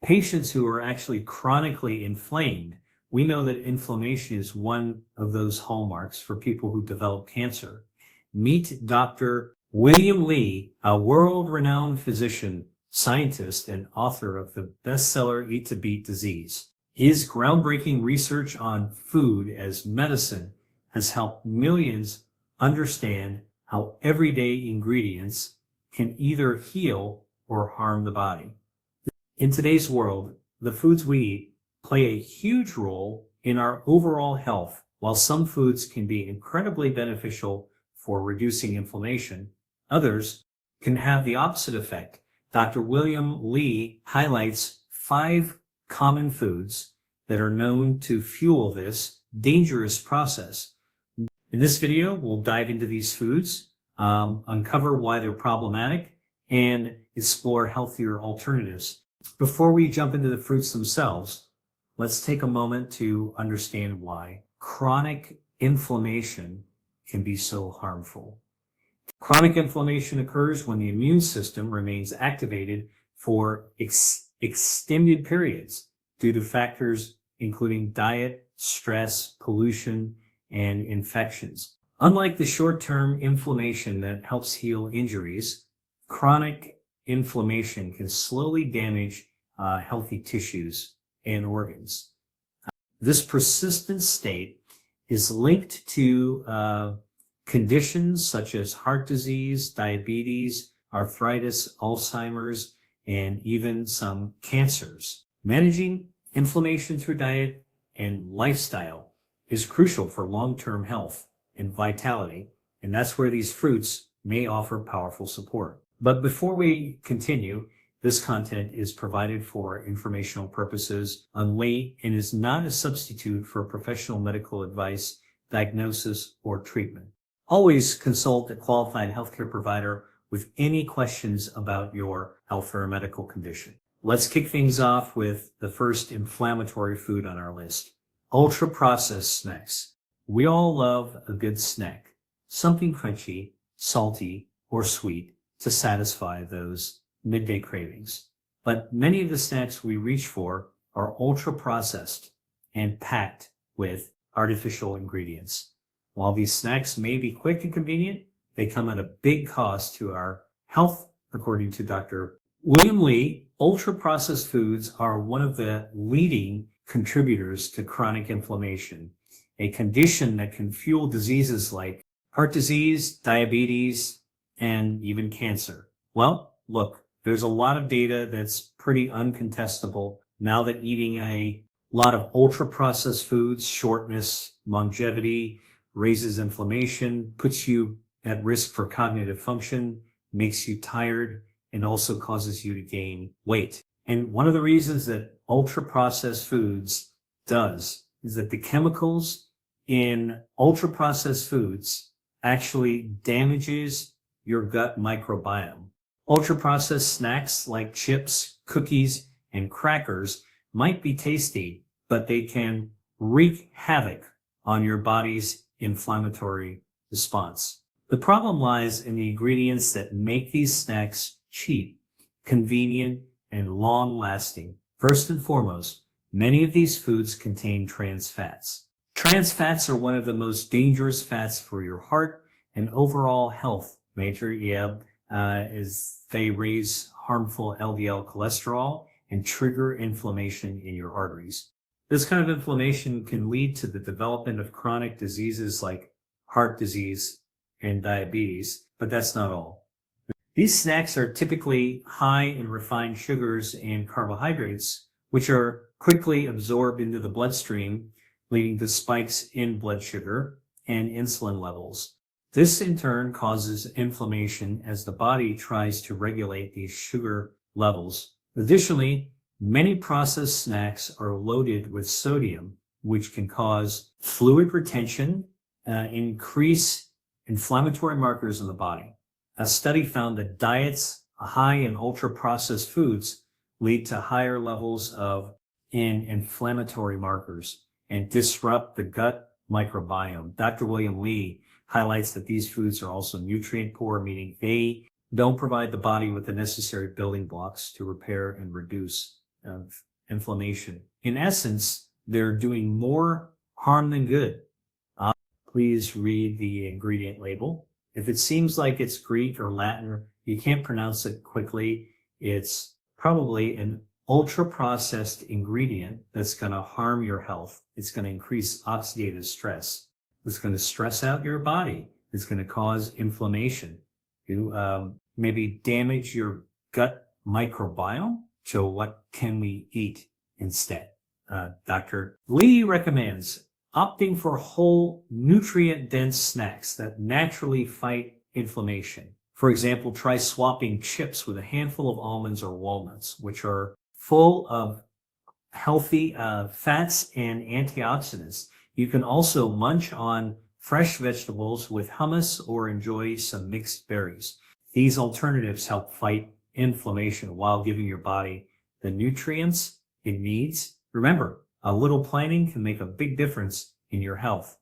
Patients who are actually chronically inflamed, we know that inflammation is one of those hallmarks for people who develop cancer. Meet Dr. William Li, a world-renowned physician, scientist, and author of the bestseller Eat to Beat Disease. His groundbreaking research on food as medicine has helped millions understand how everyday ingredients can either heal or harm the body. In today's world, the foods we eat play a huge role in our overall health. While some foods can be incredibly beneficial for reducing inflammation, others can have the opposite effect. Dr. William Li highlights 5 common foods that are known to fuel this dangerous process. In this video, we'll dive into these foods, uncover why they're problematic, and explore healthier alternatives. Before we jump into the fruits themselves, let's take a moment to understand why chronic inflammation can be so harmful. Chronic inflammation occurs when the immune system remains activated for extended periods due to factors including diet, stress, pollution, and infections. Unlike the short-term inflammation that helps heal injuries, chronic inflammation can slowly damage healthy tissues and organs. This persistent state is linked to conditions such as heart disease, diabetes, arthritis, Alzheimer's, and even some cancers. Managing inflammation through diet and lifestyle is crucial for long-term health and vitality, and that's where these fruits may offer powerful support. But before we continue, this content is provided for informational purposes only and is not a substitute for professional medical advice, diagnosis, or treatment. Always consult a qualified healthcare provider with any questions about your health or medical condition. Let's kick things off with the first inflammatory food on our list, ultra-processed snacks. We all love a good snack, something crunchy, salty, or sweet to satisfy those midday cravings. But many of the snacks we reach for are ultra-processed and packed with artificial ingredients. While these snacks may be quick and convenient, they come at a big cost to our health, according to Dr. William Li. Ultra-processed foods are one of the leading contributors to chronic inflammation, a condition that can fuel diseases like heart disease, diabetes, and even cancer. Well, look, there's a lot of data that's pretty uncontestable now that eating a lot of ultra-processed foods, shortness, longevity, raises inflammation, puts you at risk for cognitive function, makes you tired, and also causes you to gain weight. And one of the reasons that ultra-processed foods does is that the chemicals in ultra-processed foods actually damages your gut microbiome. Ultra-processed snacks like chips, cookies, and crackers might be tasty, but they can wreak havoc on your body's inflammatory response. The problem lies in the ingredients that make these snacks cheap, convenient, and long-lasting. First and foremost, many of these foods contain trans fats. Trans fats are one of the most dangerous fats for your heart and overall health, as they raise harmful LDL cholesterol and trigger inflammation in your arteries. This kind of inflammation can lead to the development of chronic diseases like heart disease and diabetes, but that's not all. These snacks are typically high in refined sugars and carbohydrates, which are quickly absorbed into the bloodstream, leading to spikes in blood sugar and insulin levels. This in turn causes inflammation as the body tries to regulate these sugar levels. Additionally, many processed snacks are loaded with sodium, which can cause fluid retention, increase inflammatory markers in the body. A study found that diets high in ultra-processed foods lead to higher levels of inflammatory markers and disrupt the gut microbiome. Dr. William Li highlights that these foods are also nutrient poor, meaning they don't provide the body with the necessary building blocks to repair and reduce of inflammation. In essence, they're doing more harm than good. Please read the ingredient label. If it seems like it's Greek or Latin, you can't pronounce it quickly, it's probably an ultra-processed ingredient that's going to harm your health. It's going to increase oxidative stress. It's going to stress out your body. It's going to cause inflammation. You maybe damage your gut microbiome. So what can we eat instead? Dr. Lee recommends opting for whole nutrient-dense snacks that naturally fight inflammation. For example, try swapping chips with a handful of almonds or walnuts, which are full of healthy fats and antioxidants. You can also munch on fresh vegetables with hummus or enjoy some mixed berries. These alternatives help fight inflammation while giving your body the nutrients it needs. Remember, a little planning can make a big difference in your health.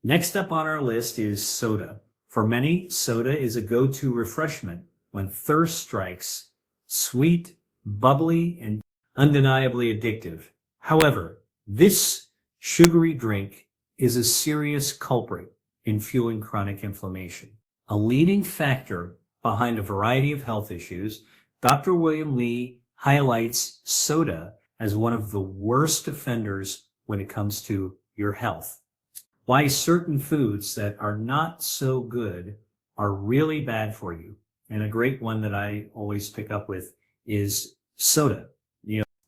Next up on our list is soda. For many, soda is a go-to refreshment when thirst strikes. Sweet, bubbly, and undeniably addictive. However, this sugary drink is a serious culprit in fueling chronic inflammation. A leading factor behind a variety of health issues, Dr. William Lee highlights soda as one of the worst offenders when it comes to your health. Why certain foods that are not so good are really bad for you. And a great one that I always pick up with is soda.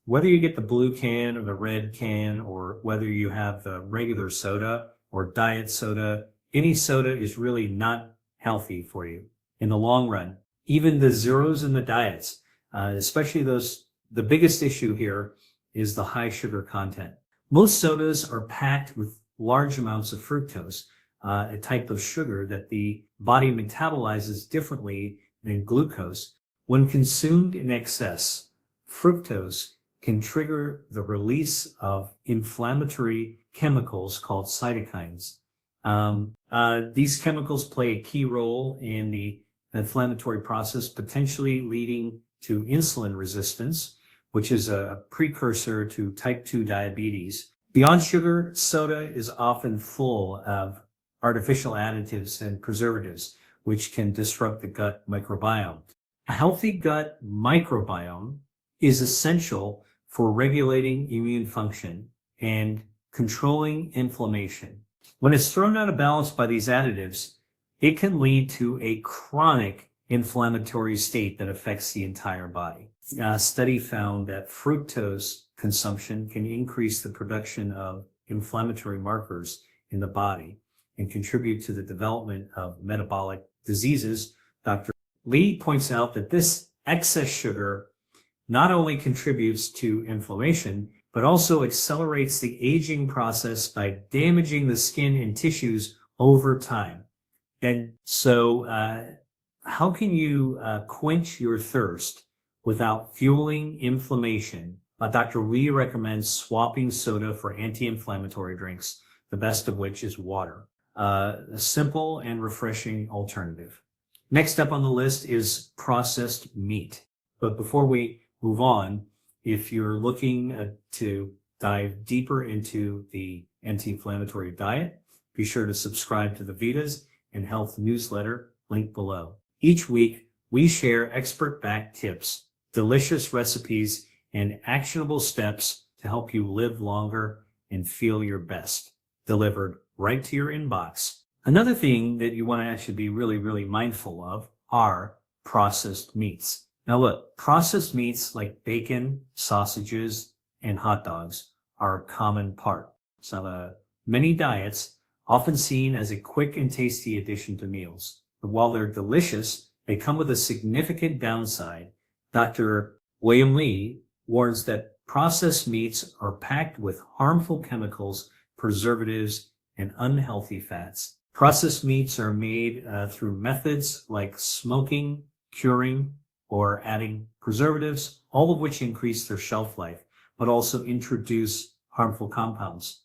Whether you get the blue can or the red can, or whether you have the regular soda or diet soda, any soda is really not healthy for you in the long run. Even the zeros in the diets, especially the biggest issue here is the high sugar content. Most sodas are packed with large amounts of fructose, a type of sugar that the body metabolizes differently than glucose. When consumed in excess, fructose can trigger the release of inflammatory chemicals called cytokines. These chemicals play a key role in the inflammatory process, potentially leading to insulin resistance, which is a precursor to type 2 diabetes. Beyond sugar, soda is often full of artificial additives and preservatives, which can disrupt the gut microbiome. A healthy gut microbiome is essential for regulating immune function and controlling inflammation. When it's thrown out of balance by these additives, it can lead to a chronic inflammatory state that affects the entire body. A study found that fructose consumption can increase the production of inflammatory markers in the body and contribute to the development of metabolic diseases. Dr. Lee points out that this excess sugar not only contributes to inflammation, but also accelerates the aging process by damaging the skin and tissues over time. And so, how can you quench your thirst without fueling inflammation? Dr. Lee recommends swapping soda for anti-inflammatory drinks, the best of which is water. A simple and refreshing alternative. Next up on the list is processed meat. But before we move on, if you're looking to dive deeper into the anti-inflammatory diet, be sure to subscribe to the Vitas and Health newsletter linked below. Each week, we share expert-backed tips, delicious recipes, and actionable steps to help you live longer and feel your best, delivered right to your inbox. Another thing that you want to actually be really, really mindful of are processed meats. Now look, processed meats like bacon, sausages, and hot dogs are a common part. So many diets, often seen as a quick and tasty addition to meals. But while they're delicious, they come with a significant downside. Dr. William Lee warns that processed meats are packed with harmful chemicals, preservatives, and unhealthy fats. Processed meats are made through methods like smoking, curing, or adding preservatives, all of which increase their shelf life, but also introduce harmful compounds.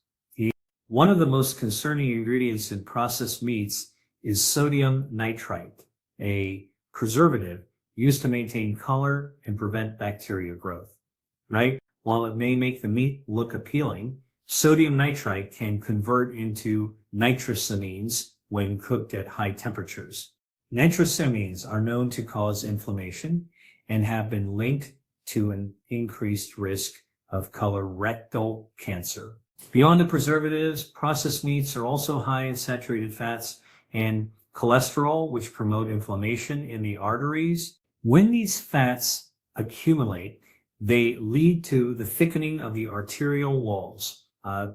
One of the most concerning ingredients in processed meats is sodium nitrite, a preservative used to maintain color and prevent bacteria growth, right? While it may make the meat look appealing, sodium nitrite can convert into nitrosamines when cooked at high temperatures. Nitrosamines are known to cause inflammation and have been linked to an increased risk of colorectal cancer. Beyond the preservatives, processed meats are also high in saturated fats and cholesterol, which promote inflammation in the arteries. When these fats accumulate, they lead to the thickening of the arterial walls,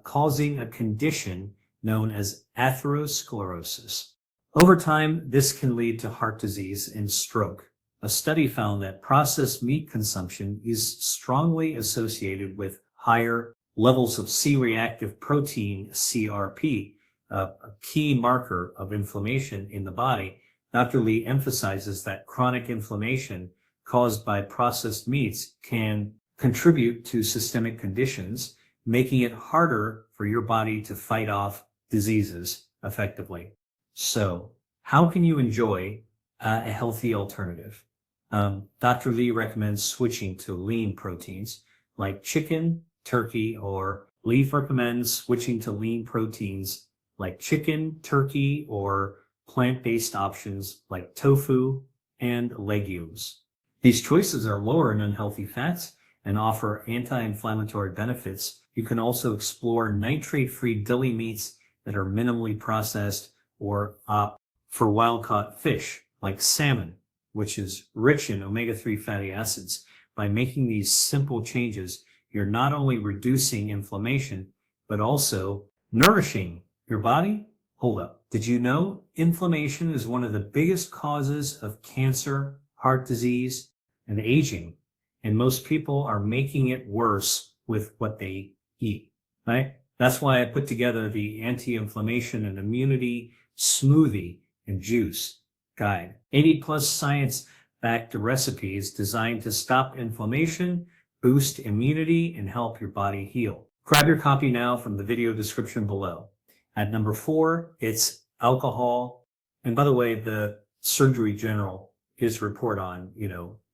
causing a condition known as atherosclerosis. Over time, this can lead to heart disease and stroke. A study found that processed meat consumption is strongly associated with higher levels of C-reactive protein, CRP, a key marker of inflammation in the body. Dr. Lee emphasizes that chronic inflammation caused by processed meats can contribute to systemic conditions, making it harder for your body to fight off diseases effectively. So, how can you enjoy a healthy alternative? Dr. Lee recommends switching to lean proteins like chicken, turkey, or Lee recommends switching to lean proteins like chicken, turkey, or plant-based options like tofu and legumes. These choices are lower in unhealthy fats and offer anti-inflammatory benefits. You can also explore nitrate-free deli meats that are minimally processed, or opt for wild-caught fish like salmon, which is rich in omega-3 fatty acids. By making these simple changes, you're not only reducing inflammation, but also nourishing your body. Hold up. Did you know inflammation is one of the biggest causes of cancer, heart disease, and aging? And most people are making it worse with what they eat, right? That's why I put together the anti-inflammation and immunity smoothie and juice guide. 80 plus science-backed recipes designed to stop inflammation, boost immunity, and help your body heal. Grab your copy now from the video description below. At number 4, it's alcohol. And by the way, the Surgery General, his report on,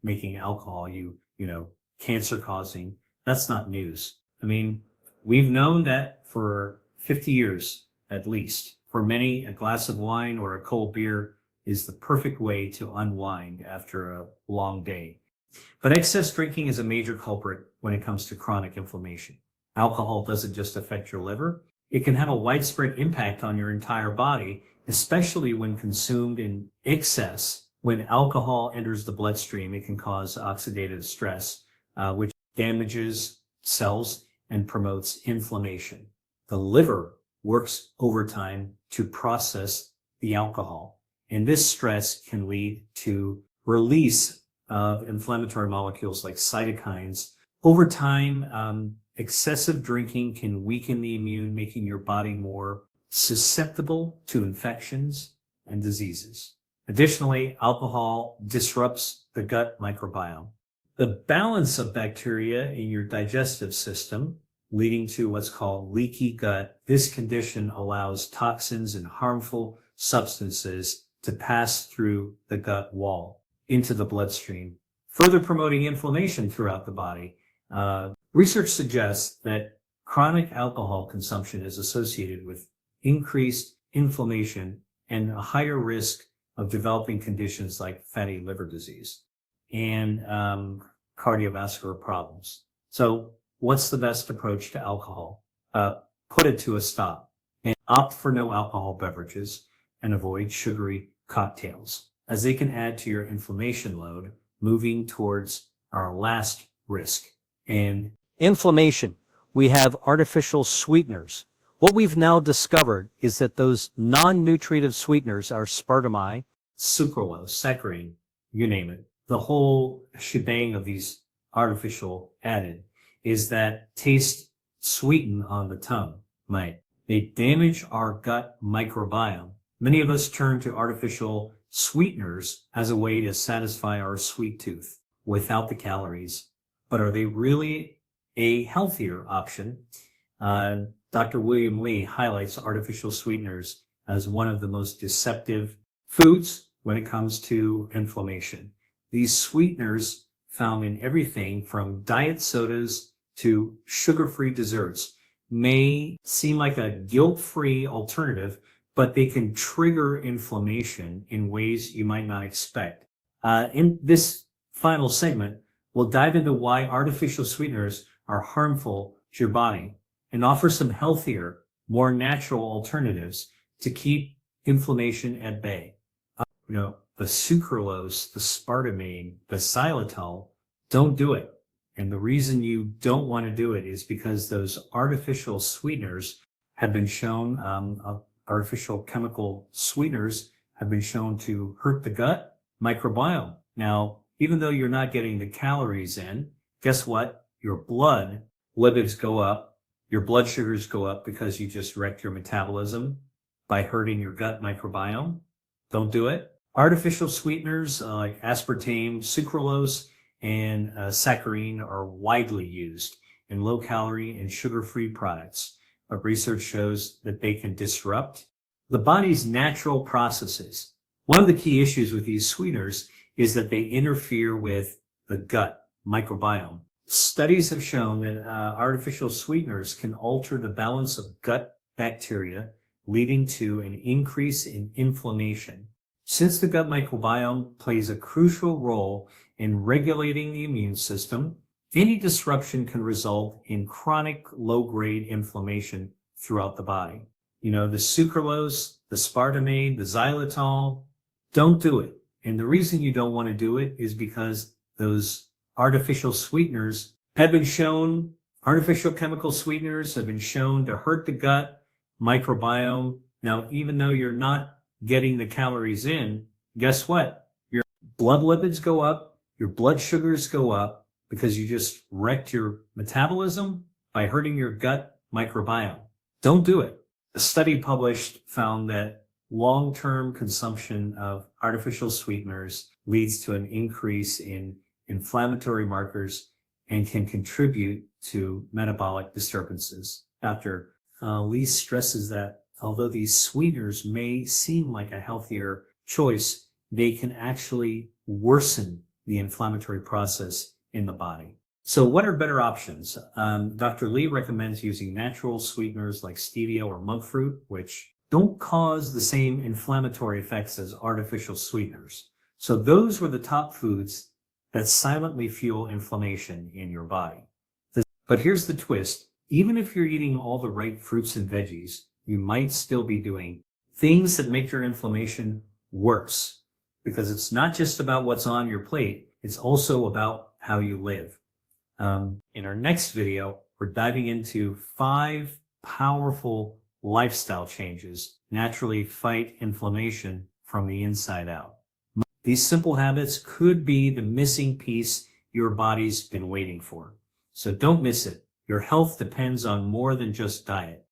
making alcohol, cancer causing, that's not news. I mean, we've known that for 50 years, at least. For many, a glass of wine or a cold beer is the perfect way to unwind after a long day. But excess drinking is a major culprit when it comes to chronic inflammation. Alcohol doesn't just affect your liver. It can have a widespread impact on your entire body, especially when consumed in excess. When alcohol enters the bloodstream, it can cause oxidative stress, which damages cells and promotes inflammation. The liver works overtime to process the alcohol, and this stress can lead to release of inflammatory molecules like cytokines. Over time, excessive drinking can weaken the immune, making your body more susceptible to infections and diseases. Additionally, alcohol disrupts the gut microbiome, the balance of bacteria in your digestive system, leading to what's called leaky gut. This condition allows toxins and harmful substances to pass through the gut wall into the bloodstream, further promoting inflammation throughout the body. Research suggests that chronic alcohol consumption is associated with increased inflammation and a higher risk of developing conditions like fatty liver disease and cardiovascular problems. So what's the best approach to alcohol? Put it to a stop and opt for no alcohol beverages and avoid sugary cocktails, as they can add to your inflammation load, moving towards our last risk. And inflammation, we have artificial sweeteners. What we've now discovered is that those non-nutritive sweeteners are aspartame, sucralose, saccharin, you name it. The whole shebang of these artificial added is that taste sweeten on the tongue, right? They damage our gut microbiome. Many of us turn to artificial sweeteners as a way to satisfy our sweet tooth without the calories. But are they really a healthier option? Dr. William Lee highlights artificial sweeteners as one of the most deceptive foods when it comes to inflammation. These sweeteners found in everything from diet sodas to sugar-free desserts may seem like a guilt-free alternative, but they can trigger inflammation in ways you might not expect. In this final segment, we'll dive into why artificial sweeteners are harmful to your body and offer some healthier, more natural alternatives to keep inflammation at bay. The sucralose, the aspartame, the xylitol, don't do it. And the reason you don't want to do it is because those artificial sweeteners have been shown, artificial chemical sweeteners have been shown to hurt the gut microbiome. Now, even though you're not getting the calories in, guess what? Your blood lipids go up, your blood sugars go up because you just wrecked your metabolism by hurting your gut microbiome. Don't do it. Artificial sweeteners like aspartame, sucralose, and saccharin are widely used in low-calorie and sugar-free products, but research shows that they can disrupt the body's natural processes. One of the key issues with these sweeteners is that they interfere with the gut microbiome. Studies have shown that artificial sweeteners can alter the balance of gut bacteria, leading to an increase in inflammation. Since the gut microbiome plays a crucial role in regulating the immune system, any disruption can result in chronic low-grade inflammation throughout the body. The sucralose, the aspartame, the xylitol, don't do it. And the reason you don't want to do it is because those artificial sweeteners have been shown, artificial chemical sweeteners have been shown to hurt the gut microbiome. Now, even though you're not getting the calories in, guess what? Your blood lipids go up, your blood sugars go up because you just wrecked your metabolism by hurting your gut microbiome. Don't do it. A study published found that long-term consumption of artificial sweeteners leads to an increase in inflammatory markers and can contribute to metabolic disturbances. Dr. Lee stresses that although these sweeteners may seem like a healthier choice, they can actually worsen the inflammatory process in the body. So what are better options? Dr. Lee recommends using natural sweeteners like stevia or monk fruit, which don't cause the same inflammatory effects as artificial sweeteners. So those were the top foods that silently fuel inflammation in your body. But here's the twist. Even if you're eating all the right fruits and veggies, you might still be doing things that make your inflammation worse, because it's not just about what's on your plate, it's also about how you live. In our next video, we're diving into 5 powerful lifestyle changes naturally fight inflammation from the inside out. These simple habits could be the missing piece your body's been waiting for. So don't miss it. Your health depends on more than just diet.